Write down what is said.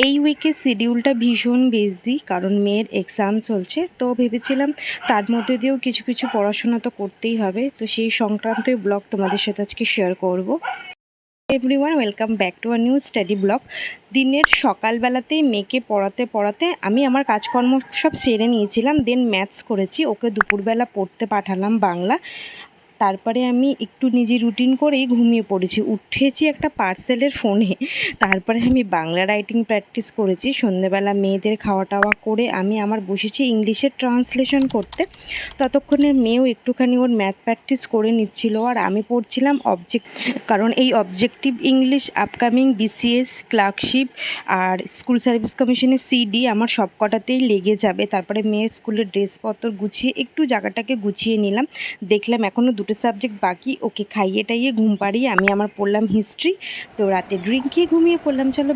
এই উইকের শিডিউলটা ভীষণ বিজি, কারণ মেয়ের এক্সাম চলছে। তো ভেবেছিলাম তার মধ্যে দিয়েও কিছু কিছু পড়াশোনা তো করতেই হবে, তো সেই সংক্রান্ত ব্লগ তোমাদের সাথে আজকে শেয়ার করব। Everyone, welcome back to a new study blog. দিনের সকালবেলাতেই মেয়েকে পড়াতে পড়াতে আমি আমার কাজকর্ম সব সেরে নিয়েছিলাম। দেন ম্যাথস করেছি, ওকে দুপুরবেলা পড়তে পাঠালাম বাংলা। তারপরে আমি একটু নিজে রুটিন করেই ঘুমিয়ে পড়েছি। উঠেছি একটা পার্সেলের ফোনে। তারপরে আমি বাংলা রাইটিং প্র্যাকটিস করেছি। সন্ধ্যেবেলা মেয়েদের খাওয়া টাওয়া করে আমি আমার বসেছি ইংলিশের ট্রান্সলেশন করতে। ততক্ষণে মেয়েও একটুখানি ওর ম্যাথ প্র্যাকটিস করে নিচ্ছিল, আর আমি পড়ছিলাম অবজেক্ট, কারণ এই objective English, upcoming BCS, clerkship আর স্কুল সার্ভিস কমিশনের সিডি আমার সব কটাতেই লেগে যাবে। তারপরে মেয়ের স্কুলের ড্রেসপত্র গুছিয়ে একটু জায়গাটাকে গুছিয়ে নিলাম। দেখলাম এখনও দুটো সাবজেক্ট বাকি, ওকে খাইয়ে টাইয়ে ঘুম পাড়িয়ে আমি আমার পড়লাম হিস্ট্রি। তো রাতে ড্রিঙ্ক খেয়ে ঘুমিয়ে পড়লাম। চলো।